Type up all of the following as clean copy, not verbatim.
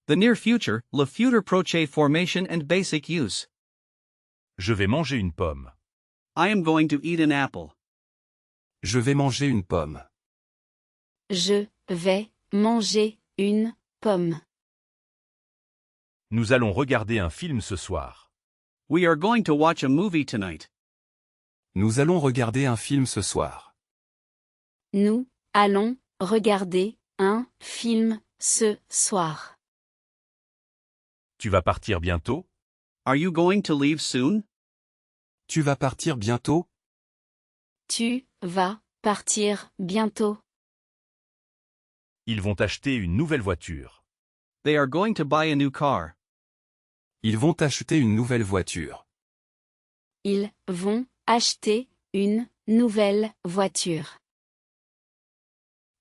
The near future, le futur proche formation and basic use. Je vais manger une pomme. I am going to eat an apple. Je vais manger une pomme. Je vais manger une pomme. Nous allons regarder un film ce soir. We are going to watch a movie tonight. Nous allons regarder un film ce soir. Nous allons regarder un film ce soir. Tu vas partir bientôt? Are you going to leave soon? Tu vas partir bientôt? Tu vas partir bientôt. Ils vont acheter une nouvelle voiture. They are going to buy a new car. Ils vont acheter une nouvelle voiture. Ils vont acheter une nouvelle voiture.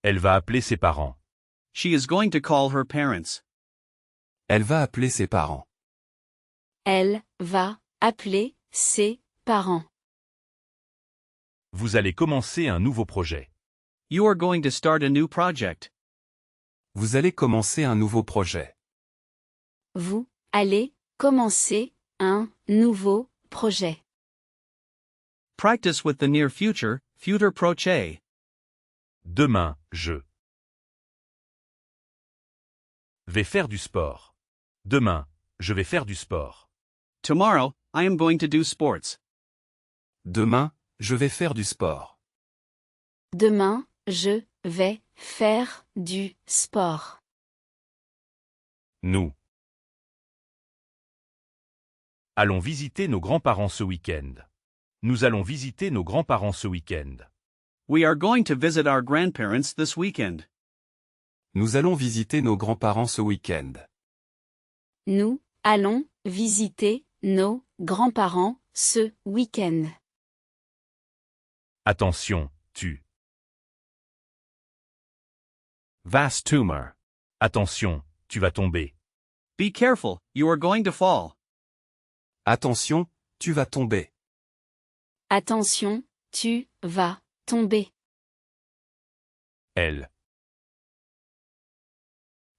Elle va appeler ses parents. She is going to call her parents. Elle va appeler ses parents. Elle va appeler ses parents. Vous allez commencer un nouveau projet. You are going to start a new project. Vous allez commencer un nouveau projet. Vous allez commencer un nouveau projet. Practice with the near future, futur proche. Demain, je vais faire du sport. Demain, je vais faire du sport. Tomorrow, I am going to do sports. Demain, je vais faire du sport. Demain, je vais faire du sport. Nous allons visiter nos grands-parents ce week-end. Nous allons visiter nos grands-parents ce week-end. We are going to visit our grandparents this weekend. Nous allons visiter nos grands-parents ce week-end. Nous allons visiter nos grands-parents ce week-end. Attention, tu Vast tumor. Attention, tu vas tomber. Be careful, you are going to fall. Attention, tu vas tomber. Attention, tu vas tomber. Elles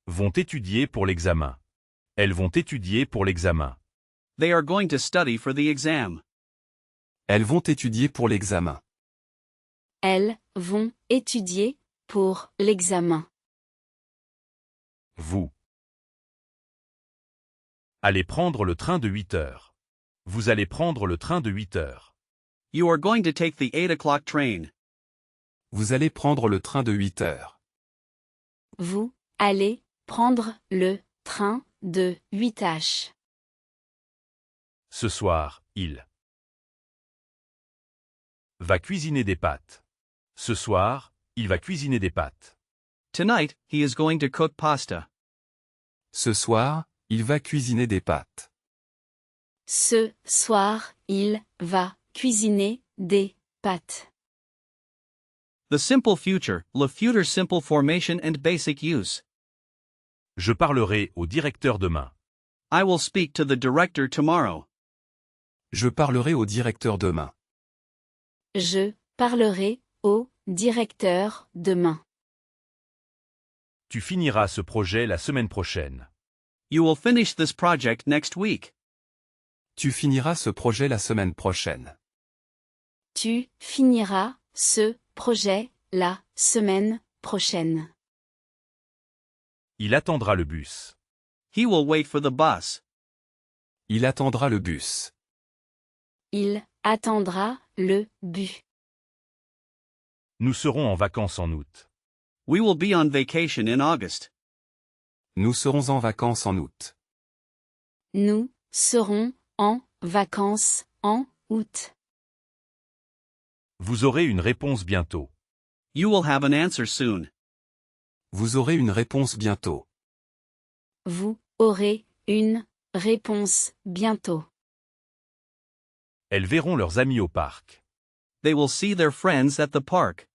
vont étudier pour l'examen. Elles vont étudier pour l'examen. They are going to study for the exam. Elles vont étudier pour l'examen. Elles vont étudier pour l'examen. Vous allez prendre le train de 8 heures. Vous allez prendre le train de 8 heures. You are going to take the 8 o'clock train. Vous allez prendre le train de 8 heures. Vous allez prendre le train de 8h. Ce soir, il va cuisiner des pâtes. Ce soir, il va cuisiner des pâtes. Tonight, he is going to cook pasta. Ce soir, il va cuisiner des pâtes. Ce soir, il va cuisiner des pâtes. The simple future, le futur simple formation and basic use. Je parlerai au directeur demain. I will speak to the director tomorrow. Je parlerai au directeur demain. Je parlerai au directeur demain. Tu finiras ce projet la semaine prochaine. You will finish this project next week. Tu finiras ce projet la semaine prochaine. Tu finiras ce projet la semaine prochaine. Il attendra le bus. He will wait for the bus. Il attendra le bus. Il attendra le bus. Nous serons en vacances en août. We will be on vacation in August. Nous serons en vacances en août. Nous serons en vacances en août. Vous aurez une réponse bientôt. You will have an answer soon. Vous aurez une réponse bientôt. Vous aurez une réponse bientôt. Elles verront leurs amis au parc. They will see their friends at the park.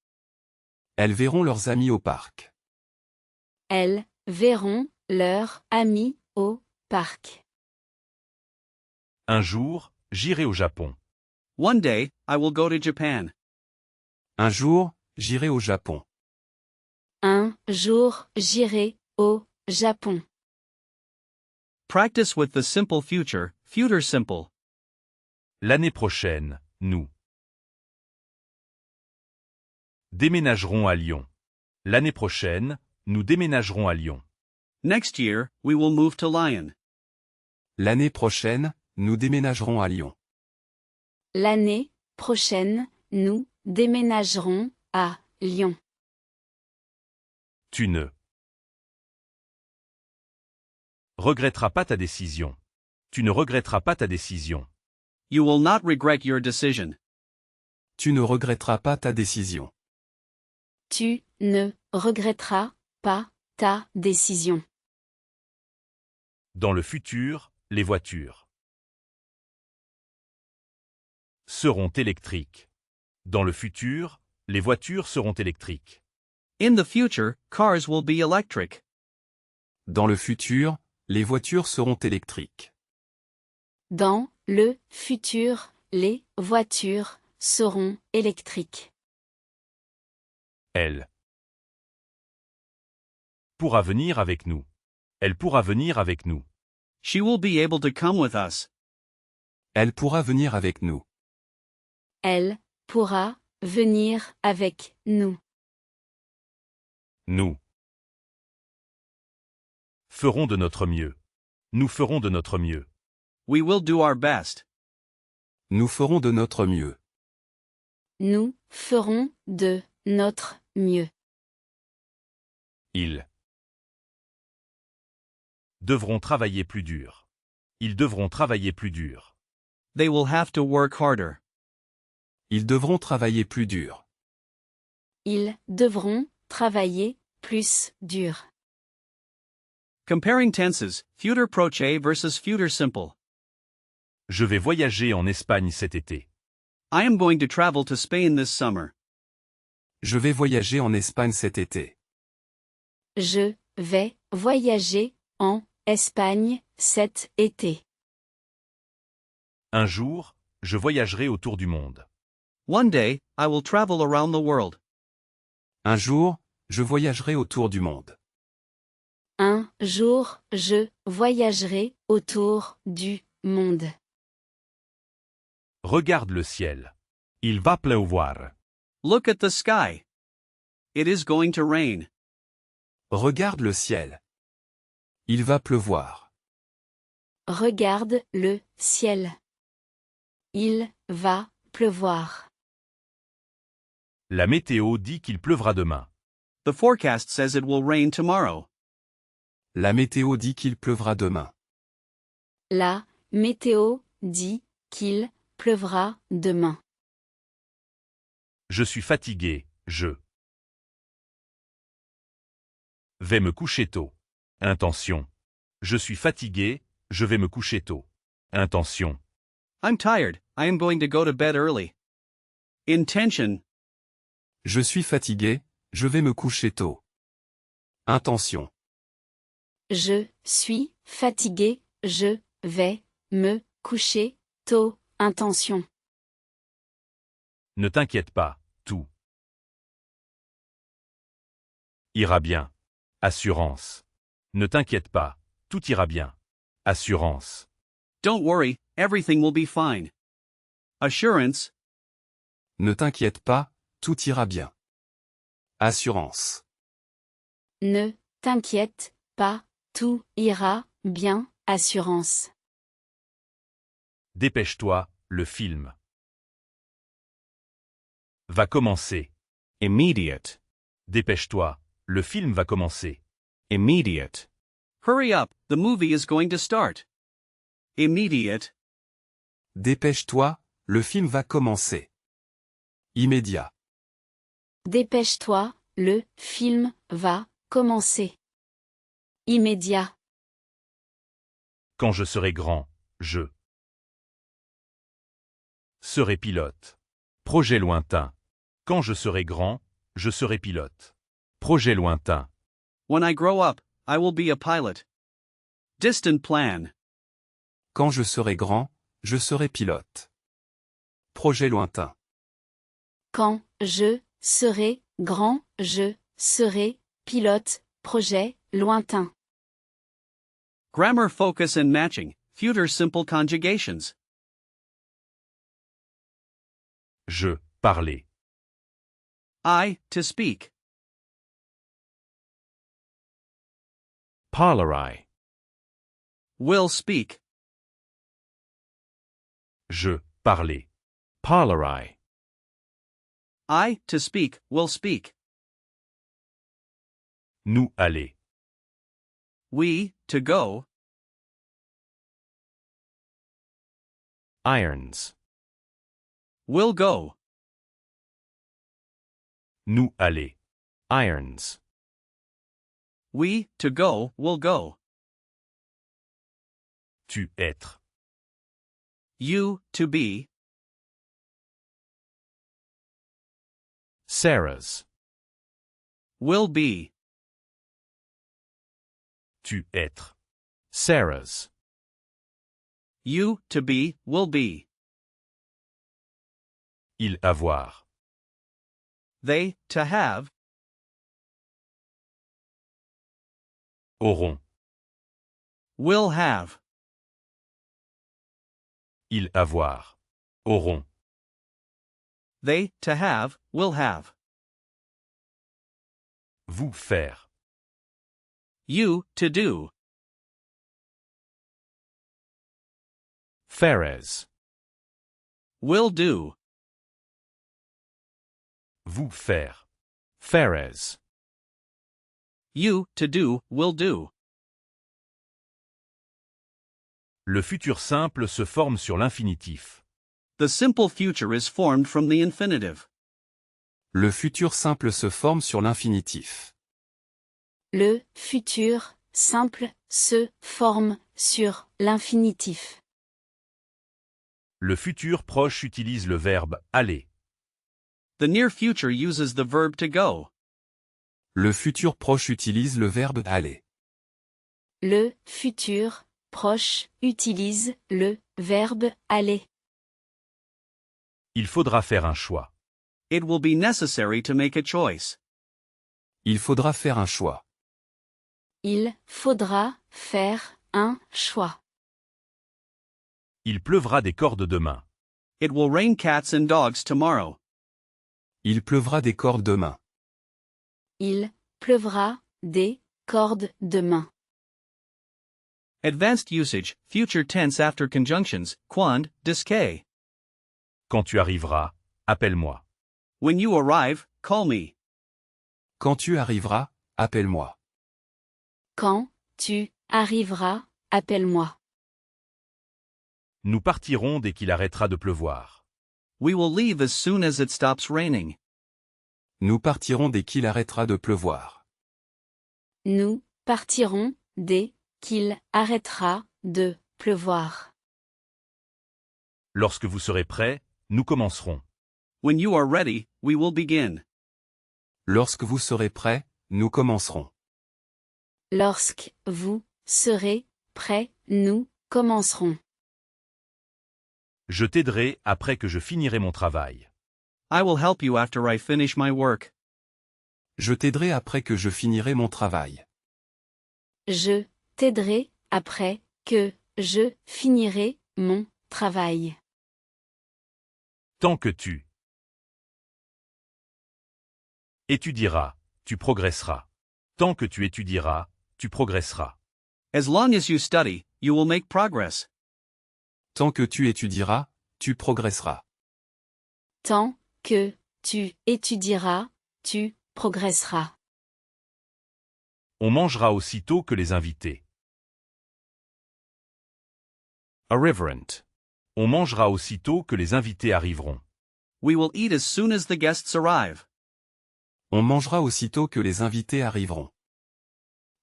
Elles verront leurs amis au parc. Elles verront leurs amis au parc. Un jour, j'irai au Japon. One day, I will go to Japan. Un jour, j'irai au Japon. Un jour, j'irai au Japon. Practice with the simple future, future simple. L'année prochaine, nous déménagerons à Lyon. L'année prochaine, nous déménagerons à Lyon. Next year, we will move to Lyon. L'année prochaine, nous déménagerons à Lyon. L'année prochaine, nous déménagerons à Lyon. Tu ne regretteras pas ta décision. Tu ne regretteras pas ta décision. You will not regret your decision. Tu ne regretteras pas ta décision. Tu ne regretteras pas ta décision. Dans le futur, les voitures seront électriques. Dans le futur, les voitures seront électriques. In the future, cars will be electric. Dans le futur, les voitures seront électriques. Dans le futur, les voitures seront électriques. Elle pourra venir avec nous. Elle pourra venir avec nous. She will be able to come with us. Elle pourra venir avec nous. Elle pourra venir avec nous. Nous ferons de notre mieux. Nous ferons de notre mieux. We will do our best. Nous ferons de notre mieux. Nous ferons de notre mieux. Ils devront travailler plus dur. Ils devront travailler plus dur. They will have to work harder. Ils devront travailler plus dur. Ils devront travailler plus dur. Comparing tenses, future proche versus future simple. Je vais voyager en Espagne cet été. I am going to travel to Spain this summer. Je vais voyager en Espagne cet été. Je vais voyager en Espagne cet été. Un jour, je voyagerai autour du monde. One day, I will travel around the world. Un jour, je voyagerai autour du monde. Un jour, je voyagerai autour du monde. Regarde le ciel. Il va pleuvoir. Look at the sky. It is going to rain. Regarde le ciel. Il va pleuvoir. Regarde le ciel. Il va pleuvoir. La météo dit qu'il pleuvra demain. The forecast says it will rain tomorrow. La météo dit qu'il pleuvra demain. La météo dit qu'il pleuvra demain. Je suis fatigué, je vais me coucher tôt. Intention. Je suis fatigué, je vais me coucher tôt. Intention. I'm tired, I am going to go to bed early. Intention. Je suis fatigué, je vais me coucher tôt. Intention. Je suis fatigué, je vais me coucher tôt. Intention. Ne t'inquiète pas, tout ira bien. Assurance. Ne t'inquiète pas, tout ira bien. Assurance. Don't worry, everything will be fine. Assurance. Ne t'inquiète pas, tout ira bien. Assurance. Ne t'inquiète pas, tout ira bien. Assurance. Dépêche-toi, le film va commencer. Immediate. Dépêche-toi, le film va commencer. Immediate. Hurry up, the movie is going to start. Immediate. Dépêche-toi, le film va commencer. Immédiat. Dépêche-toi, le film va commencer. Immédiat. Quand je serai grand, je serai pilote. Projet lointain. Quand je serai grand, je serai pilote. Projet lointain. When I grow up, I will be a pilot. Distant plan. Quand je serai grand, je serai pilote. Projet lointain. Quand je serai grand, je serai pilote. Projet lointain. Grammar focus and matching, future simple conjugations. Je, parler. I, to speak. Parlerai. Will speak. Je, parler. Parlerai. I, to speak, will speak. Nous, aller. We, to go. Irons. Will go. Nous, aller. Irons. We, to go, will go. Tu, être. You, to be. Sarah's. Will be. Tu, être. Sarah's. You, to be, will be. Il, avoir. They, to have. Auront. Will have. Il, avoir. Auront. They, to have, will have. Vous, faire. You, to do. Ferez. Will do. Vous, faire. Ferez. You, to do, will do. Le futur simple se forme sur l'infinitif. The simple future is formed from the infinitive. Le futur simple se forme sur l'infinitif. Le futur simple se forme sur l'infinitif. Le futur proche utilise le verbe aller. The near future uses the verb to go. Le futur proche utilise le verbe aller. Le futur proche utilise le verbe aller. Il faudra faire un choix. It will be necessary to make a choice. Il faudra faire un choix. Il faudra faire un choix. Il pleuvra des cordes demain. It will rain cats and dogs tomorrow. Il pleuvra des cordes demain. Il pleuvra des cordes demain. Advanced usage, future tense after conjunctions, quando, disque. Quand tu arriveras, appelle-moi. When you arrive, call me. Quand tu arriveras, appelle-moi. Quand tu arriveras, appelle-moi. Nous partirons dès qu'il arrêtera de pleuvoir. We will leave as soon as it stops raining. Nous partirons dès qu'il arrêtera de pleuvoir. Nous partirons dès qu'il arrêtera de pleuvoir. Lorsque vous serez prêts, nous commencerons. When you are ready, we will begin. Lorsque vous serez prêts, nous commencerons. Lorsque vous serez prêts, nous commencerons. Je t'aiderai après que je finirai mon travail. I will help you after I finish my work. Je t'aiderai après que je finirai mon travail. Je t'aiderai après que je finirai mon travail. Tant que tu étudieras, tu progresseras. Tant que tu étudieras, tu progresseras. As long as you study, you will make progress. Tant que tu étudieras, tu progresseras. Tant que tu étudieras, tu progresseras. On mangera aussitôt que les invités. Irreverent. On mangera aussitôt que les invités arriveront. We will eat as soon as the guests arrive. On mangera aussitôt que les invités arriveront.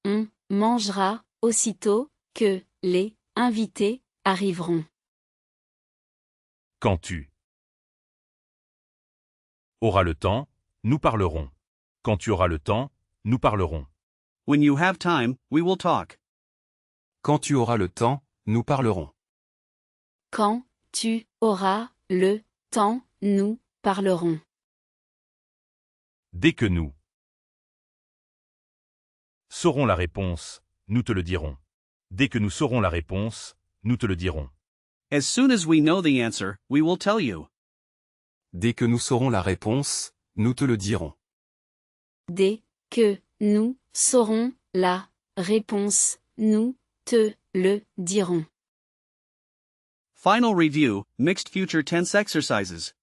On mangera aussitôt que les invités arriveront. Quand tu auras le temps, nous parlerons. Quand tu auras le temps, nous parlerons. When you have time, we will talk. Quand tu auras le temps, nous parlerons. Quand tu auras le temps, nous parlerons. Dès que nous saurons la réponse, nous te le dirons. Dès que nous saurons la réponse, nous te le dirons. As soon as we know the answer, we will tell you. Dès que nous saurons la réponse, nous te le dirons. Dès que nous saurons la réponse, nous te le dirons. Final review, mixed future tense exercises.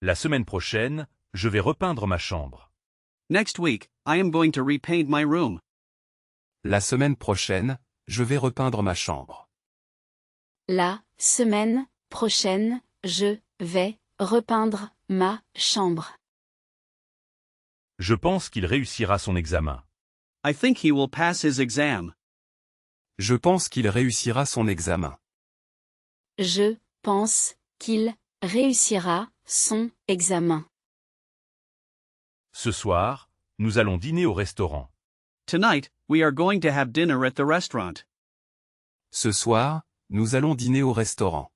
La semaine prochaine, je vais repeindre ma chambre. Next week, I am going to repaint my room. La semaine prochaine, je vais repeindre ma chambre. La semaine prochaine, je vais repeindre ma chambre. Je pense qu'il réussira son examen. I think he will pass his exam. Je pense qu'il réussira son examen. Je pense qu'il réussira son examen. Ce soir, nous allons dîner au restaurant. Tonight, we are going to have dinner at the restaurant. Ce soir, nous allons dîner au restaurant.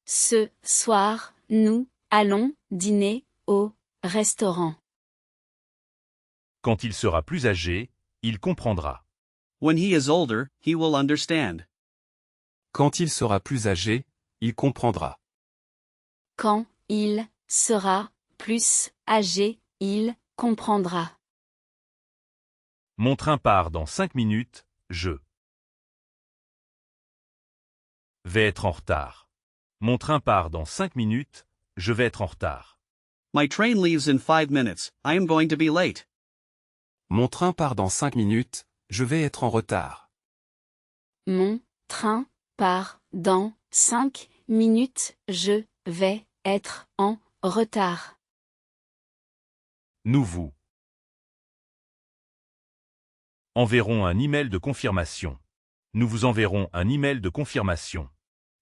Ce soir, nous allons dîner au restaurant. Quand il sera plus âgé, il comprendra. When he is older, he will understand. Quand il sera plus âgé, il comprendra. Quand il sera plus âgé, il comprendra. Mon train part dans 5 minutes, je vais être en retard. Mon train part dans 5 minutes, je vais être en retard. My train leaves in 5 minutes, I am going to be late. Mon train part dans 5 minutes, je vais être en retard. Mon train part dans 5 minutes, je vais être en retard. Nous vous enverrons un email de confirmation. Nous vous enverrons un email de confirmation.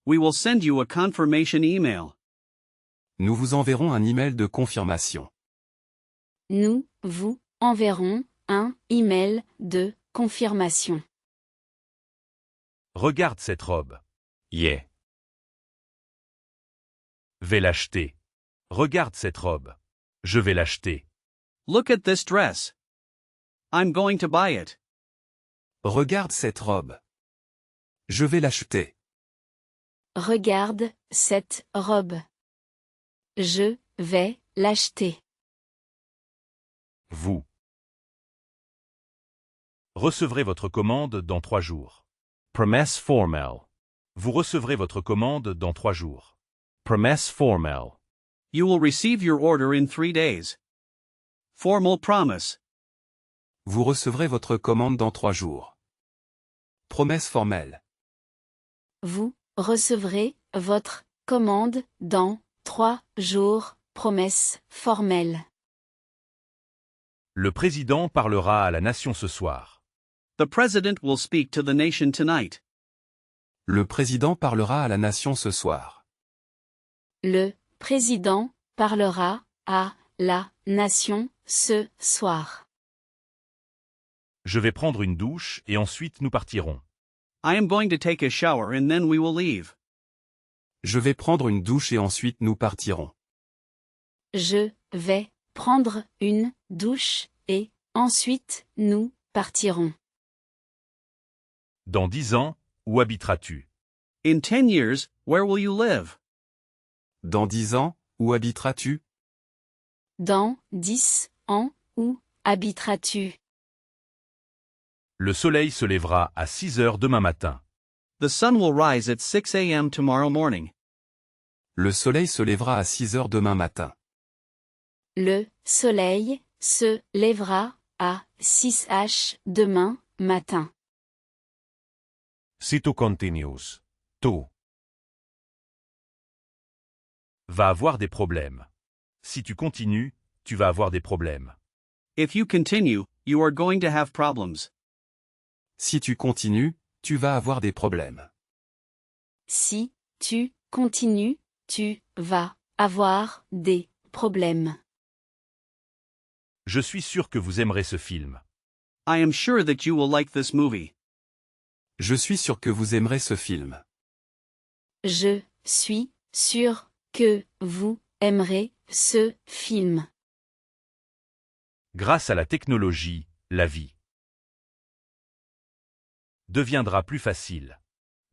We will send you a confirmation email. Nous vous enverrons un email de confirmation. Nous vous enverrons un email de confirmation. Regarde cette robe. Yeah. Vais l'acheter. Regarde cette robe. Je vais l'acheter. Look at this dress. I'm going to buy it. Regarde cette robe. Je vais l'acheter. Regarde cette robe. Je vais l'acheter. Vous recevrez votre commande dans 3 jours. Promesse formelle. Vous recevrez votre commande dans 3 jours. Promesse formelle. You will receive your order in 3 days. Formal promise. Vous recevrez votre commande dans 3 jours. Promesse formelle. Vous recevrez votre commande dans 3 jours. Promesse formelle. Le président parlera à la nation ce soir. The president will speak to the nation tonight. Le président parlera à la nation ce soir. Le président parlera à la nation ce soir. Je vais prendre une douche et ensuite nous partirons. I am going to take a shower and then we will leave. Je vais prendre une douche et ensuite nous partirons. Je vais prendre une douche et ensuite nous partirons. Dans 10 ans, où habiteras-tu? In 10 years, where will you live? Dans 10 ans, où habiteras-tu? Dans 10 ans, où habiteras-tu? Le soleil se lèvera à 6 heures demain matin. The sun will rise at 6 a.m. tomorrow morning. Le soleil se lèvera à 6 heures demain matin. Le soleil se lèvera à 6 h demain matin. Si tu continues, tu Va avoir des problèmes. Si tu continues, tu vas avoir des problèmes. If you continue, you are going to have problems. Si tu continues, tu vas avoir des problèmes. Si tu continues, tu vas avoir des problèmes. Je suis sûr que vous aimerez ce film. I am sure that you will like this movie. Je suis sûr que vous aimerez ce film. Je suis sûr que vous aimerez ce film. Grâce à la technologie, la vie deviendra plus facile.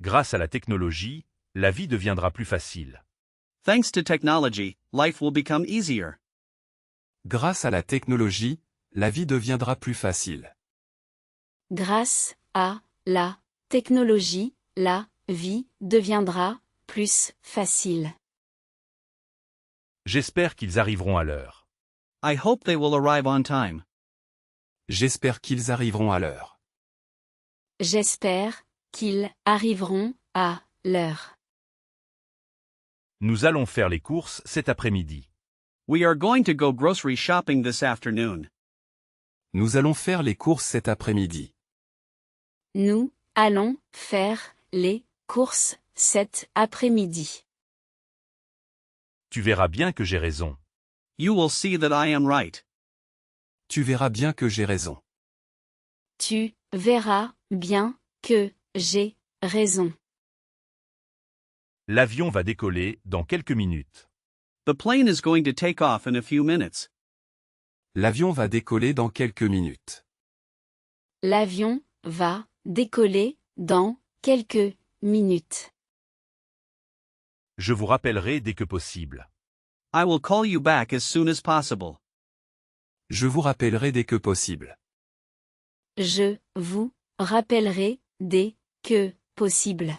Grâce à la technologie, la vie deviendra plus facile. Thanks to technology, life will become easier. Grâce à la technologie, la vie deviendra plus facile. Grâce à la technologie, la vie deviendra plus facile. J'espère qu'ils arriveront à l'heure. I hope they will arrive on time. J'espère qu'ils arriveront à l'heure. J'espère qu'ils arriveront à l'heure. Nous allons faire les courses cet après-midi. We are going to go grocery shopping this afternoon. Nous allons faire les courses cet après-midi. Nous allons faire les courses cet après-midi. Tu verras bien que j'ai raison. You will see that I am right. Tu verras bien que j'ai raison. Tu verras bien que j'ai raison. L'avion va décoller dans quelques minutes. The plane is going to take off in a few minutes. L'avion va décoller dans quelques minutes. L'avion va décoller dans quelques minutes. Je vous rappellerai dès que possible. I will call you back as soon as possible. Je vous rappellerai dès que possible. Je vous rappellerai dès que possible.